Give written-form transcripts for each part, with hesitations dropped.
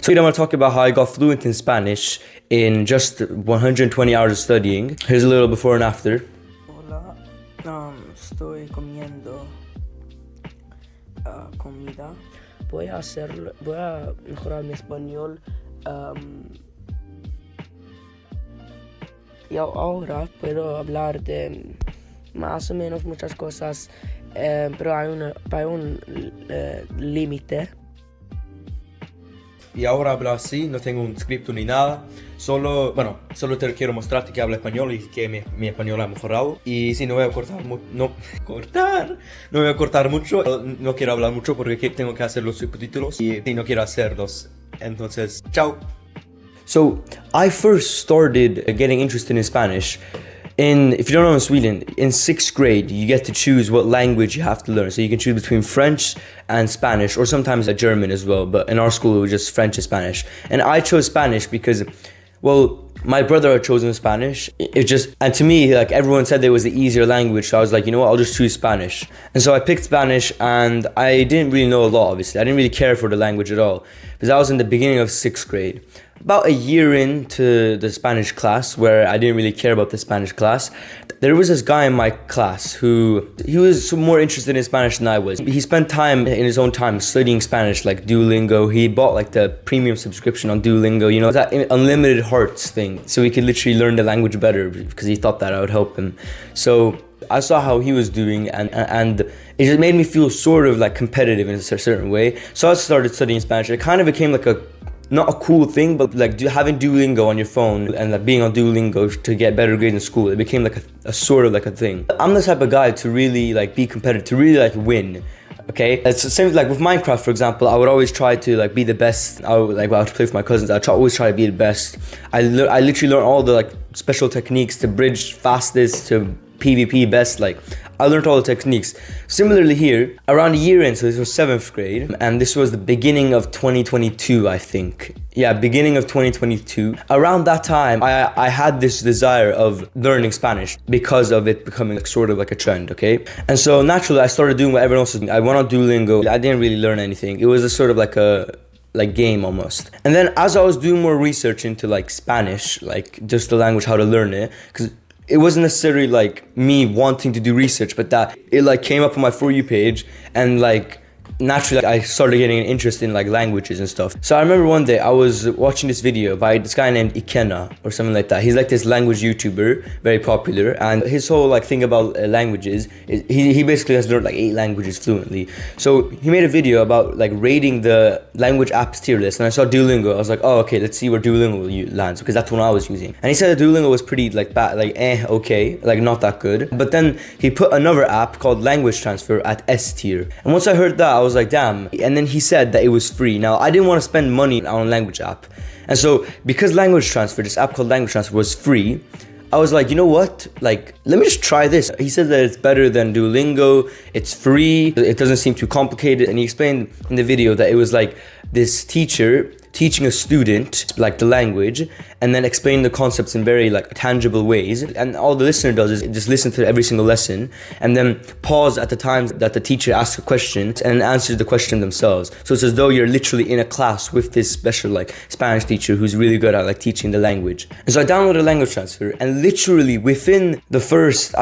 So I'm going to talk about how I got fluent in Spanish in just 120 hours of studying. Here's a little before and after. Hola, estoy comiendo comida. Voy a mejorar mi español. Y ahora puedo hablar de más o menos muchas cosas, pero hay un límite. Y ahora hablo así, no tengo un script ni nada. Solo te quiero mostrarte que hablo español y que mi español ha mejorado. Y sí, no voy a cortar no voy a cortar mucho. No quiero hablar mucho porque tengo que hacer los subtítulos y no quiero hacerlos. Entonces, chao. So, I first started getting interested in Spanish. If you don't know, in Sweden, in 6th grade, you get to choose what language you have to learn. So you can choose between French and Spanish, or sometimes German as well. But in our school, it was just French and Spanish. And I chose Spanish because, well, my brother had chosen Spanish. And to me, like, everyone said it was the easier language. So I was like, you know what, I'll just choose Spanish. And so I picked Spanish, and I didn't really know a lot, obviously. I didn't really care for the language at all, because I was in the beginning of 6th grade. About a year into the Spanish class, where I didn't really care about the Spanish class, there was this guy in my class he was more interested in Spanish than I was. He spent time in his own time studying Spanish, like Duolingo. He bought like the premium subscription on Duolingo, you know, that unlimited hearts thing, so he could literally learn the language better because he thought that I would help him. So I saw how he was doing, and it just made me feel sort of like competitive in a certain way. So I started studying Spanish. It kind of became like not a cool thing, but like having Duolingo on your phone and like being on Duolingo to get better grades in school, it became like a sort of like a thing. I'm the type of guy to really like be competitive, to really like win. Okay, it's the same like with Minecraft, for example. I would always try to like be the best. I would play with my cousins. Always try to be the best. I literally learned all the like special techniques to bridge fastest, to PvP best. Like, I learned all the techniques. Similarly here, around a year in, so this was 7th grade, and this was the beginning of 2022, I think. Yeah, beginning of 2022. Around that time, I had this desire of learning Spanish because of it becoming like, sort of like a trend, okay? And so naturally, I started doing what everyone else was doing. I went on Duolingo. I didn't really learn anything. It was a sort of like a game almost. And then as I was doing more research into like Spanish, like just the language, how to learn it, because it wasn't necessarily like me wanting to do research, but that it like came up on my For You page, and like naturally I started getting an interest in like languages and stuff. So I remember one day I was watching this video by this guy named Ikenna or something like that. He's like this language YouTuber, very popular, and his whole like thing about languages is he basically has learned like 8 languages fluently. So he made a video about like rating the language apps tier list, and I saw Duolingo. I was like, oh, okay, let's see where Duolingo lands, because that's what I was using. And he said that Duolingo was pretty like bad, like okay, like not that good. But then he put another app called Language Transfer at S tier, and once I heard that, I was like, damn. And then he said that it was free. Now, I didn't want to spend money on a language app, and so because Language Transfer, this app called Language Transfer, was free, I was like, you know what, like, let me just try this. He said that it's better than Duolingo, it's free, it doesn't seem too complicated. And he explained in the video that it was like this teacher teaching a student like the language, and then explaining the concepts in very like tangible ways. And all the listener does is just listen to every single lesson and then pause at the times that the teacher asks a question and answers the question themselves. So it's as though you're literally in a class with this special like Spanish teacher who's really good at like teaching the language. And so I downloaded Language Transfer, and literally within the first,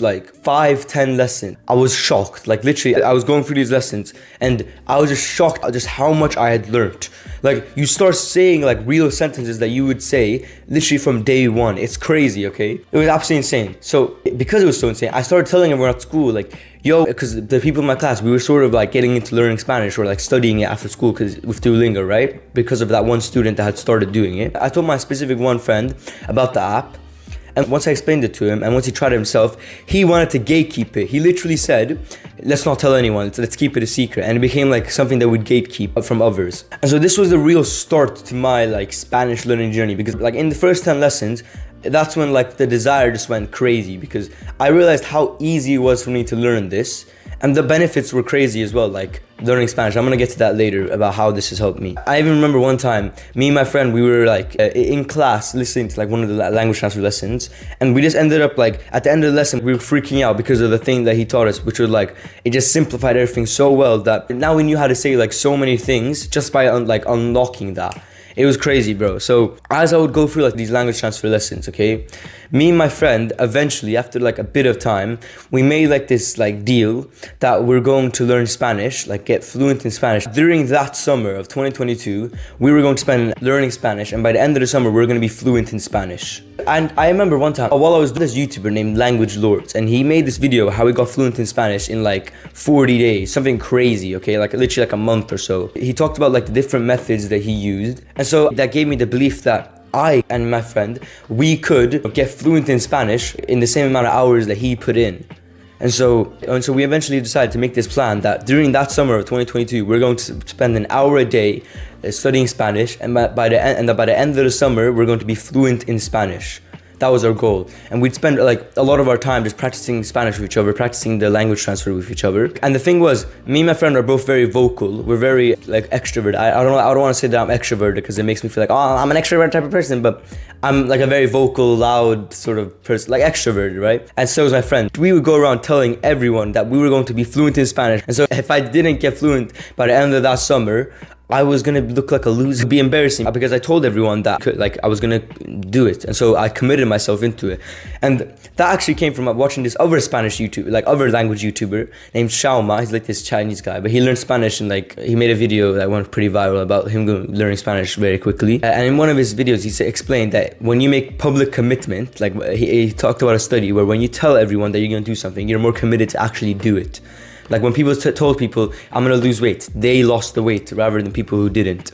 like 5-10 lessons, I was shocked. Like literally I was going through these lessons and I was just shocked at just how much I had learned. Like, you start saying like real sentences that you would say literally from day one. It's crazy, okay? It was absolutely insane. So because it was so insane, I started telling everyone at school, like, yo, because the people in my class, we were sort of like getting into learning Spanish or like studying it after school with Duolingo, right? Because of that one student that had started doing it. I told my specific one friend about the app, and once I explained it to him, and once he tried it himself, he wanted to gatekeep it. He literally said, let's not tell anyone, let's keep it a secret. And it became like something that would gatekeep from others. And so this was the real start to my like Spanish learning journey, because like in the first 10 lessons, that's when like the desire just went crazy, because I realized how easy it was for me to learn this, and the benefits were crazy as well. Like, learning Spanish. I'm gonna get to that later about how this has helped me. I even remember one time, me and my friend, we were like in class listening to like one of the language transfer lessons, and we just ended up like at the end of the lesson we were freaking out because of the thing that he taught us, which was like it just simplified everything so well that now we knew how to say like so many things just by like unlocking that. It was crazy, bro. So as I would go through like these language transfer lessons, okay, me and my friend eventually, after like a bit of time, we made like this like deal that we're going to learn Spanish, like get fluent in Spanish. During that summer of 2022, we were going to spend learning Spanish, and by the end of the summer, we're going to be fluent in Spanish. And I remember one time, while I was with this YouTuber named Language Lords, and he made this video how he got fluent in Spanish in like 40 days, something crazy, okay, like literally like a month or so. He talked about like the different methods that he used, and so that gave me the belief that I and my friend, we could get fluent in Spanish in the same amount of hours that he put in. And so we eventually decided to make this plan that during that summer of 2022, we're going to spend an hour a day studying Spanish, and by the end of the summer, we're going to be fluent in Spanish. That was our goal. And we'd spend like a lot of our time just practicing Spanish with each other, practicing the language transfer with each other. And the thing was, me and my friend are both very vocal. We're very like extrovert. I don't want to say that I'm extroverted because it makes me feel like, oh, I'm an extrovert type of person, but I'm like a very vocal, loud sort of person, like extroverted, right? And so is my friend. We would go around telling everyone that we were going to be fluent in Spanish. And so if I didn't get fluent by the end of that summer, I was gonna look like a loser. It'd be embarrassing because I told everyone that like I was gonna do it, and so I committed myself into it. And that actually came from watching this other Spanish YouTuber, like other language YouTuber named Xiaoma. He's like this Chinese guy, but he learned Spanish, and like he made a video that went pretty viral about him learning Spanish very quickly. And in one of his videos, he explained that when you make public commitment, like he talked about a study where when you tell everyone that you're gonna do something, you're more committed to actually do it. Like when people told people, I'm gonna lose weight, they lost the weight rather than people who didn't.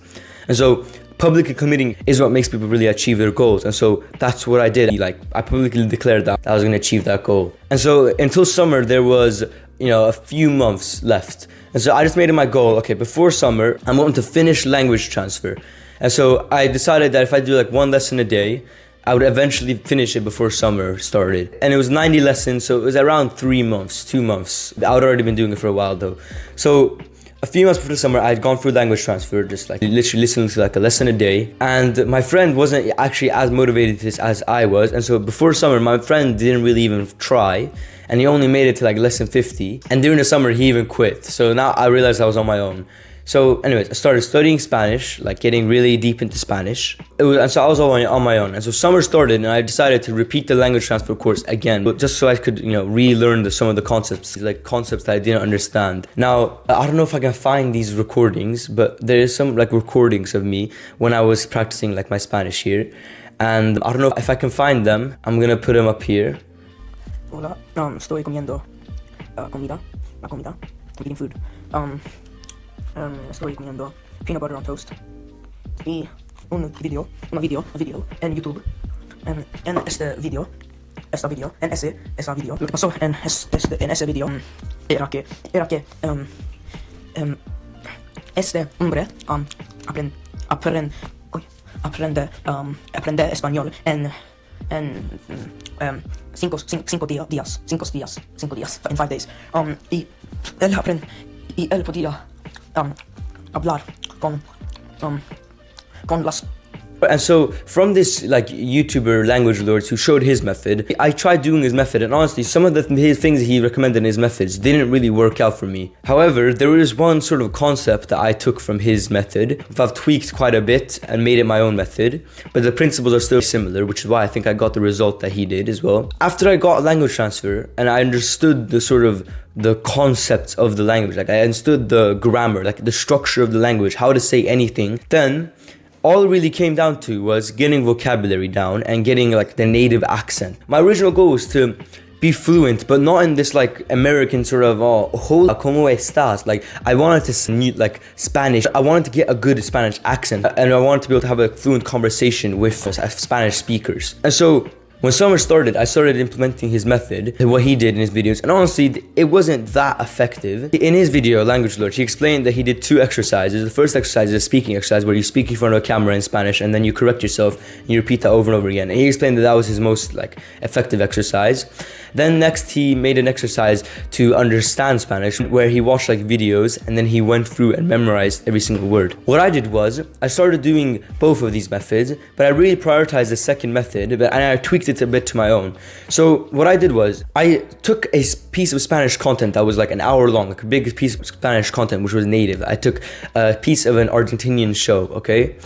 And so publicly committing is what makes people really achieve their goals. And so that's what I did. Like I publicly declared that I was gonna achieve that goal. And so until summer, there was, a few months left. And so I just made it my goal, okay, before summer, I'm going to finish language transfer. And so I decided that if I do like one lesson a day, I would eventually finish it before summer started. And it was 90 lessons, so it was around 3 months, 2 months. I would already been doing it for a while though. So a few months before the summer, I had gone through language transfer, just like literally listening to like a lesson a day. And my friend wasn't actually as motivated to this as I was. And so before summer, my friend didn't really even try. And he only made it to like lesson 50. And during the summer, he even quit. So now I realized I was on my own. So anyways, I started studying Spanish, like getting really deep into Spanish. And so I was all on my own. And so summer started and I decided to repeat the language transfer course again, but just so I could, relearn some of the concepts, like concepts that I didn't understand. Now, I don't know if I can find these recordings, but there is some like recordings of me when I was practicing like my Spanish here. And I don't know if I can find them. I'm gonna put them up here. Hola, estoy comiendo comida, I'm eating food. Estoy comiendo peanut butter on toast y un video en YouTube. En ese video, lo que pasó en ese video era que este hombre aprende español en 5 días, in 5 days. Y él podía hablar con las. And so from this like YouTuber Language Lords who showed his method, I tried doing his method, and honestly some of his things he recommended in his methods didn't really work out for me. However, there is one sort of concept that I took from his method. I've tweaked quite a bit and made it my own method, but the principles are still similar, which is why I think I got the result that he did as well. After I got language transfer and I understood the concepts of the language, like I understood the grammar, like the structure of the language, how to say anything, then all it really came down to was getting vocabulary down and getting like the native accent. My original goal was to be fluent, but not in this like American sort of hola, ¿cómo estás? Like I wanted to like Spanish. I wanted to get a good Spanish accent, and I wanted to be able to have a fluent conversation with Spanish speakers. And so When summer started, I started implementing his method, what he did in his videos, and honestly, it wasn't that effective. In his video, Language Lord, he explained that he did 2 exercises. The first exercise is a speaking exercise where you speak in front of a camera in Spanish and then you correct yourself and you repeat that over and over again. And he explained that that was his most effective exercise. Then next he made an exercise to understand Spanish where he watched videos and then he went through and memorized every single word. What I did was I started doing both of these methods, but I really prioritized the second method and I tweaked it a bit to my own. So what I did was I took a piece of Spanish content that was an hour long, a big piece of Spanish content which was native. I took a piece of an Argentinian show, okay?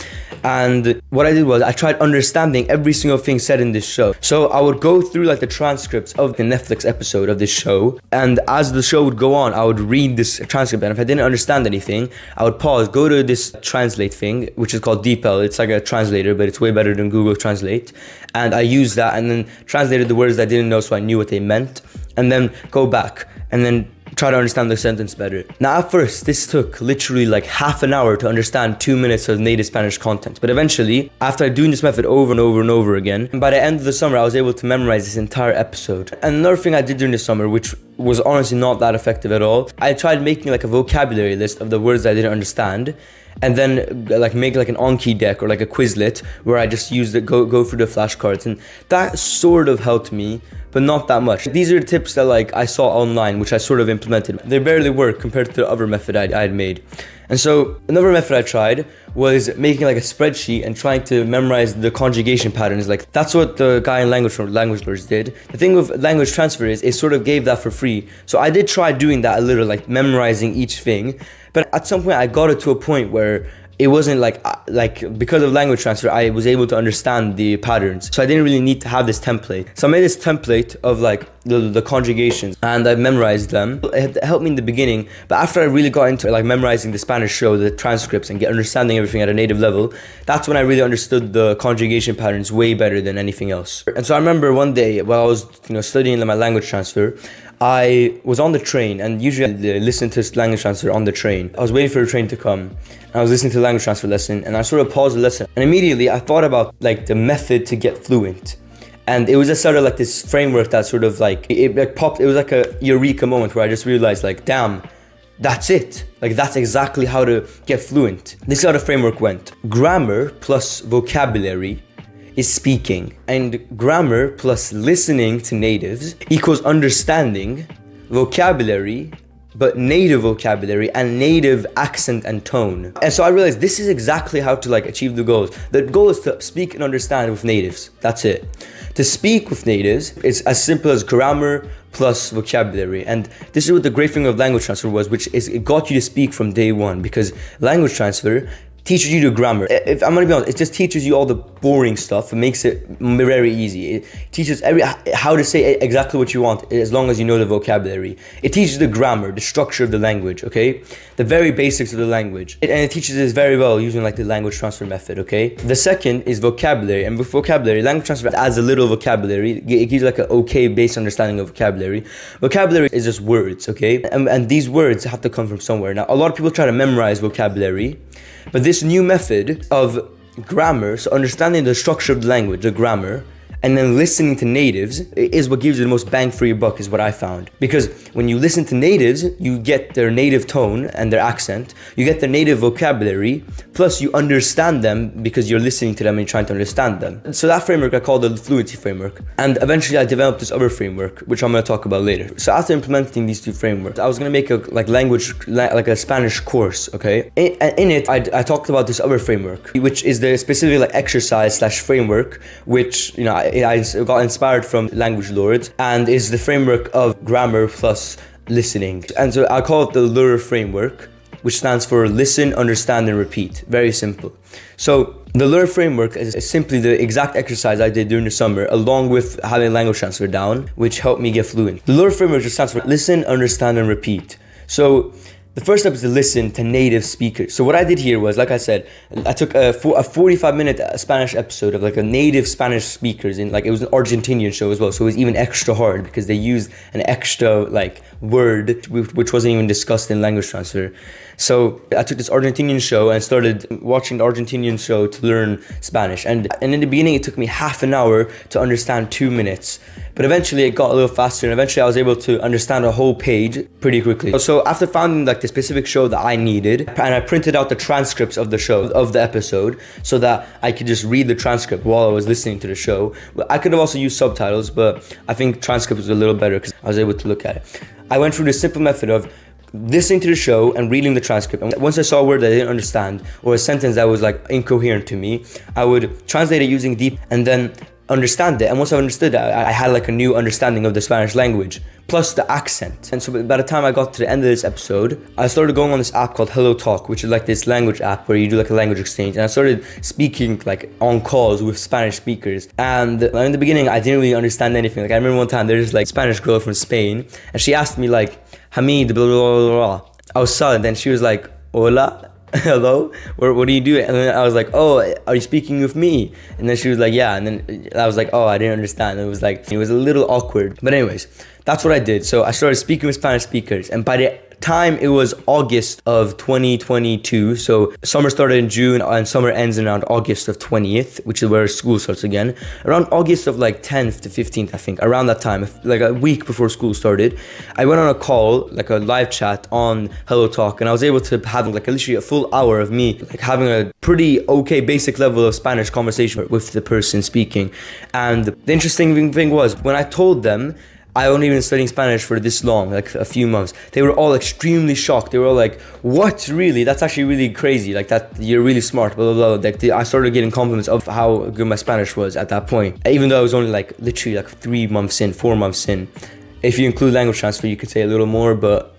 And what I did was I tried understanding every single thing said in this show. So I would go through the transcripts of the Netflix episode of this show, and as the show would go on, I would read this transcript, and if I didn't understand anything, I would pause, go to this translate thing, which is called DeepL. It's like a translator, but it's way better than Google Translate, and I used that and then translated the words that I didn't know so I knew what they meant, and then go back and then try to understand the sentence better. Now at first, this took literally half an hour to understand 2 minutes of native Spanish content. But eventually, after doing this method over and over and over again, by the end of the summer, I was able to memorize this entire episode. And another thing I did during the summer, which was honestly not that effective at all, I tried making a vocabulary list of the words I didn't understand, and then make an Anki deck or a Quizlet where I just used it, go through the flashcards, and that sort of helped me, but not that much. These are the tips that I saw online, which I sort of implemented. They barely work compared to the other method I had made. And so another method I tried was making a spreadsheet and trying to memorize the conjugation patterns. That's what the guy in Language Lords did. The thing with language transfer is it sort of gave that for free. So I did try doing that a little, memorizing each thing. But at some point I got it to a point where it wasn't because of language transfer, I was able to understand the patterns. So I didn't really need to have this template. So I made this template of the conjugations and I memorized them. It helped me in the beginning, but after I really got into memorizing the Spanish show, the transcripts, and understanding everything at a native level, that's when I really understood the conjugation patterns way better than anything else. And so I remember one day while I was studying my language transfer, I was on the train, and usually I listen to language transfer on the train. I was waiting for the train to come, and I was listening to the language transfer lesson, and I sort of paused the lesson, and immediately I thought about the method to get fluent. And it was just sort of this framework that sort of it popped. It was a eureka moment where I just realized damn, that's it. That's exactly how to get fluent. This is how the framework went. Grammar plus vocabulary is speaking, and grammar plus listening to natives equals understanding vocabulary, but native vocabulary and native accent and tone. And so I realized this is exactly how to achieve the goals. The goal is to speak and understand with natives. That's it. To speak with natives, it's as simple as grammar plus vocabulary. And this is what the great thing of language transfer was, which is it got you to speak from day one, because language transfer teaches you the grammar. If I'm gonna be honest, it just teaches you all the boring stuff. It makes it very easy. It teaches how to say exactly what you want as long as you know the vocabulary. It teaches the grammar, the structure of the language, okay? The very basics of the language. And it teaches this very well using the language transfer method, okay? The second is vocabulary. And with vocabulary, language transfer adds a little vocabulary. It gives an okay base understanding of vocabulary. Vocabulary is just words, okay? And these words have to come from somewhere. Now, a lot of people try to memorize vocabulary, but this new method of grammar, so understanding the structure of the language, the grammar, and then listening to natives is what gives you the most bang for your buck, is what I found. Because when you listen to natives, you get their native tone and their accent, you get their native vocabulary, plus you understand them because you're listening to them and you're trying to understand them. So that framework I called the Fluency framework. And eventually I developed this other framework, which I'm going to talk about later. So after implementing these two frameworks, I was going to make a Spanish course, okay? In it, I talked about this other framework, which is the specific exercise/framework, which, I got inspired from Language Lords, and is the framework of grammar plus listening. And so I call it the LUR framework, which stands for listen, understand, and repeat. Very simple. So the LUR framework is simply the exact exercise I did during the summer, along with having language transfer down, which helped me get fluent. The LUR framework just stands for listen, understand, and repeat. So The first step is to listen to native speakers. So what I did here was, like I said, I took a 45-minute Spanish episode of like a native Spanish speakers, in like, it was an Argentinian show as well, so it was even extra hard because they used an extra like word which wasn't even discussed in language transfer. So I took this Argentinian show and started watching the Argentinian show to learn Spanish. And in the beginning, it took me half an hour to understand 2 minutes. But eventually it got a little faster, and eventually I was able to understand a whole page pretty quickly. So after finding like the specific show that I needed, and I printed out the transcripts of the show, of the episode, so that I could just read the transcript while I was listening to the show. I could have also used subtitles, but I think transcript was a little better because I was able to look at it. I went through the simple method of listening to the show and reading the transcript. And once I saw a word that I didn't understand, or a sentence that was like incoherent to me, I would translate it using deep and then understand it. And once I understood it, I had like a new understanding of the Spanish language, plus the accent. And so by the time I got to the end of this episode, I started going on this app called Hello Talk, which is like this language app where you do like a language exchange. And I started speaking like on calls with Spanish speakers. And in the beginning, I didn't really understand anything. Like I remember one time there's like Spanish girl from Spain, and she asked me like, Hamid, blah, blah, blah, blah. I was silent, and she was like, hola. Hello, what do you do? And then I was like, oh, are you speaking with me? And then she was like, yeah. And then I was like, oh, I didn't understand. It was a little awkward. But anyways, that's what I did. So I started speaking with Spanish speakers, and by the time it was August of 2022, so summer started in June and summer ends around August of 20th, which is where school starts again. Around August of like 10th to 15th, I think, around that time, like a week before school started, I went on a call, like a live chat on Hello Talk, and I was able to have like literally a full hour of me like having a pretty okay basic level of Spanish conversation with the person speaking. And the interesting thing was, when I told them I only been studying Spanish for this long, like a few months, they were all extremely shocked. They were all like, what, really? That's actually really crazy, like that you're really smart, blah, blah, blah. Like I started getting compliments of how good my Spanish was at that point, even though I was only like literally like 4 months in. If you include language transfer, you could say a little more, but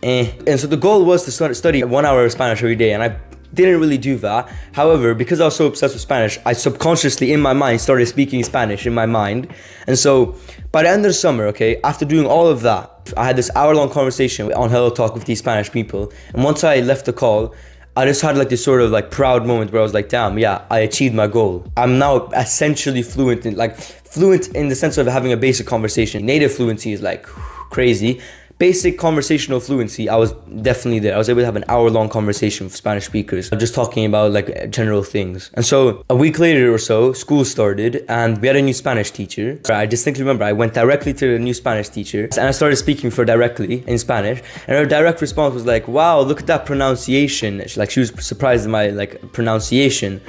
And so the goal was to study 1 hour of Spanish every day, and I didn't really do that. However, because I was so obsessed with Spanish, I subconsciously in my mind started speaking Spanish in my mind. And so by the end of the summer, okay, after doing all of that, I had this hour-long conversation on Hello Talk with these Spanish people. And once I left the call, I just had like this sort of like proud moment where I was like, damn, yeah, I achieved my goal. I'm now essentially fluent in the sense of having a basic conversation. Native fluency is like crazy. Basic conversational fluency, I was definitely there. I was able to have an hour-long conversation with Spanish speakers, just talking about like general things. And so a week later or so, school started, and we had a new Spanish teacher. I distinctly remember I went directly to the new Spanish teacher, and I started speaking for directly in Spanish. And her direct response was like, wow, look at that pronunciation. She was surprised at my like pronunciation.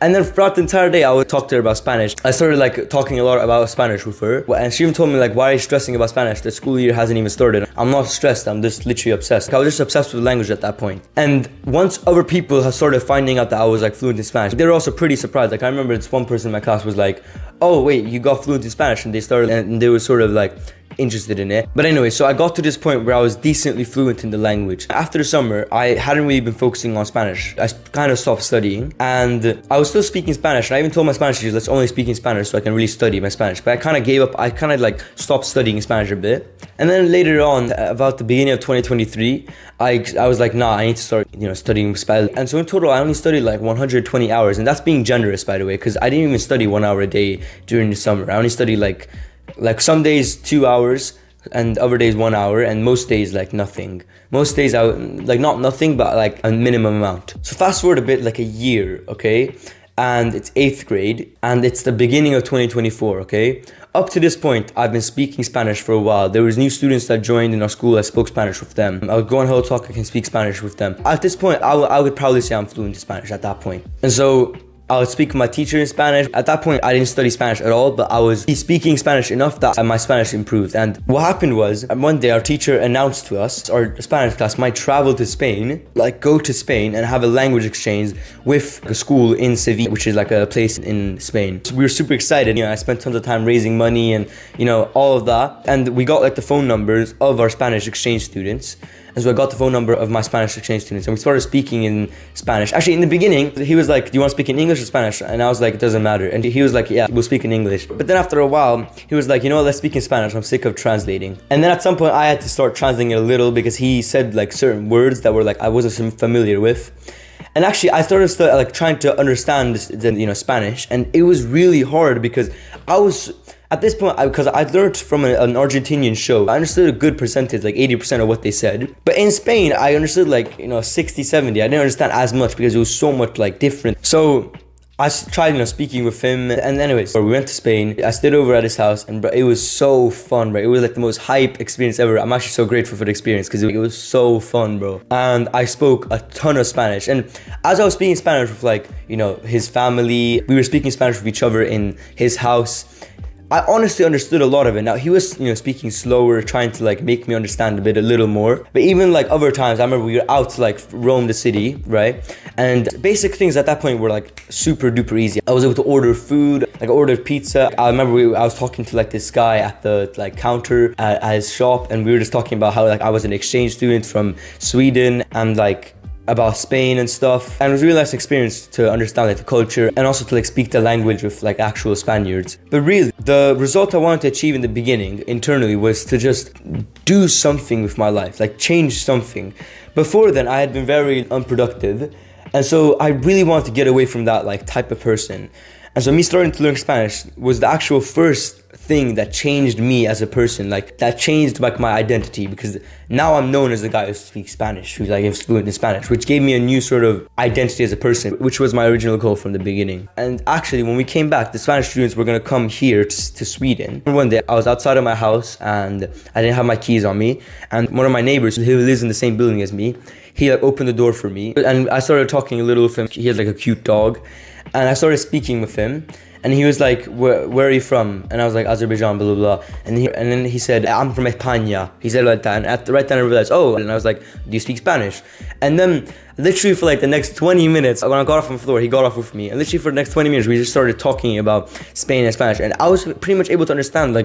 And then throughout the entire day, I would talk to her about Spanish. I started like talking a lot about Spanish with her. And she even told me like, why are you stressing about Spanish? The school year hasn't even started. I'm not stressed, I'm just literally obsessed. I was just obsessed with the language at that point. And once other people have started finding out that I was like fluent in Spanish, they were also pretty surprised. Like I remember this one person in my class was like, oh wait, you got fluent in Spanish? And they were sort of like interested in it. But anyway, so I got to this point where I was decently fluent in the language. After the summer, I hadn't really been focusing on Spanish. I kind of stopped studying, and I was still speaking Spanish. And I even told my Spanish teachers, let's only speak in Spanish so I can really study my Spanish. But I kind of gave up. I kind of like stopped studying Spanish a bit. And then later on, about the beginning of 2023, I was like, nah, I need to start, studying Spanish. And so in total, I only studied like 120 hours. And that's being generous, by the way, because I didn't even study 1 hour a day during the summer. I only studied like some days 2 hours and other days 1 hour, and most days like nothing. Most days I would, like not nothing, but like a minimum amount. So fast forward a bit, like a year, okay? And it's 8th grade, and it's the beginning of 2024, okay? Up to this point, I've been speaking Spanish for a while. There was new students that joined in our school. I spoke Spanish with them. I would go on Hello Talk, I can speak Spanish with them. At this point, I would probably say I'm fluent in Spanish at that point. And so I would speak with my teacher in Spanish. At that point, I didn't study Spanish at all, but I was speaking Spanish enough that my Spanish improved. And what happened was, one day our teacher announced to us, our Spanish class might travel to Spain, like go to Spain and have a language exchange with a school in Seville, which is like a place in Spain. So we were super excited. I spent tons of time raising money and, all of that. And we got like the phone numbers of our Spanish exchange students. And And so I got the phone number of my Spanish exchange students and we started speaking in Spanish. Actually, in the beginning, he was like, do you want to speak in English or Spanish? And I was like, it doesn't matter. And he was like, yeah, we'll speak in English. But then after a while, he was like, you know what, let's speak in Spanish. I'm sick of translating. And then at some point I had to start translating it a little because he said like certain words that were like, I wasn't familiar with. And actually, I started like trying to understand Spanish, and it was really hard because I was at this point because I learned from an Argentinian show. I understood a good percentage, like 80% of what they said. But in Spain, I understood like 60, 70. I didn't understand as much because it was so much like different. So I tried, speaking with him, and anyways, we went to Spain. I stayed over at his house, and bro, it was so fun, bro. It was like the most hype experience ever. I'm actually so grateful for the experience because it was so fun, bro. And I spoke a ton of Spanish, and as I was speaking Spanish with his family, we were speaking Spanish with each other in his house. I honestly understood a lot of it. Now, he was, speaking slower, trying to, make me understand a little more. But even, other times, I remember we were out to, roam the city, right? And basic things at that point were, super duper easy. I was able to order food, I ordered pizza. I remember I was talking to, this guy at the, counter at his shop. And we were just talking about how, I was an exchange student from Sweden and, about Spain and stuff, and it was a really nice experience to understand the culture and also to speak the language with actual Spaniards. But really, the result I wanted to achieve in the beginning internally was to just do something with my life, change something. Before then, I had been very unproductive, and so I really wanted to get away from that type of person. And so me starting to learn Spanish was the actual first thing that changed me as a person, that changed my identity, because now I'm known as the guy who speaks Spanish, who's is fluent in Spanish, which gave me a new sort of identity as a person, which was my original goal from the beginning. And actually, when we came back, the Spanish students were gonna come here to Sweden. One day, I was outside of my house and I didn't have my keys on me, and one of my neighbors who lives in the same building as me, he opened the door for me, and I started talking a little with him. He had a cute dog, and I started speaking with him. And he was like, where are you from? And I was like, Azerbaijan, blah, blah, blah. And then he said, I'm from España. He said like that. And right then I realized, oh, and I was like, do you speak Spanish? And then literally for the next 20 minutes, when I got off on the floor, he got off with me. And literally for the next 20 minutes, we just started talking about Spain and Spanish. And I was pretty much able to understand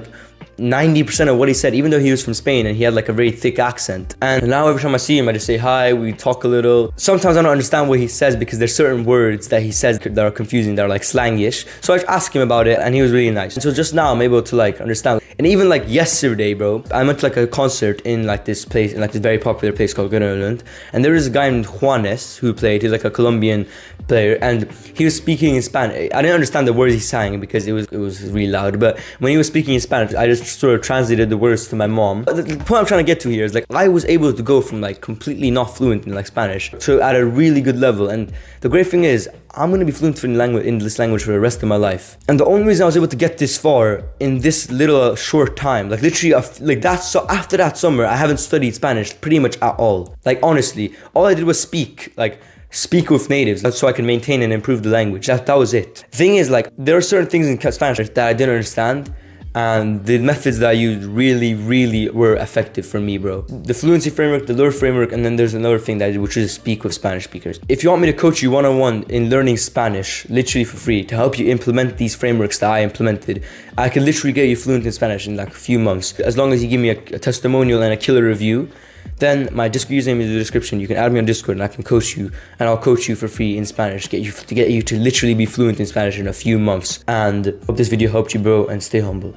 90% of what he said, even though he was from Spain and he had a very thick accent. And now every time I see him, I just say hi, we talk a little. Sometimes I don't understand what he says because there's certain words that he says that are confusing, that are slangish. So I just ask him about it and he was really nice. And so just now I'm able to understand. And even yesterday, bro, I went to a concert in this place, in this very popular place called Grönland. And there was a guy named Juanes who played. He's a Colombian player, and he was speaking in Spanish. I didn't understand the words he sang because it was really loud. But when he was speaking in Spanish, I just sort of translated the words to my mom. But the point I'm trying to get to here is I was able to go from completely not fluent in Spanish to at a really good level. And the great thing is, I'm gonna be fluent in this language for the rest of my life. And the only reason I was able to get this far in this little short time, literally, so after that summer, I haven't studied Spanish pretty much at all. Honestly, all I did was speak with natives so I can maintain and improve the language. That was it. The thing is, there are certain things in Spanish that I didn't understand, and the methods that I used really, really were effective for me, bro. The Fluency framework, the Lure framework, and then there's another thing that I did, which is speak with Spanish speakers. If you want me to coach you one-on-one in learning Spanish, literally for free, to help you implement these frameworks that I implemented, I can literally get you fluent in Spanish in a few months. As long as you give me a testimonial and a killer review, then my Discord username is in the description. You can add me on Discord and I can coach you, and I'll coach you for free in Spanish, get you to literally be fluent in Spanish in a few months. And hope this video helped you, bro, and stay humble.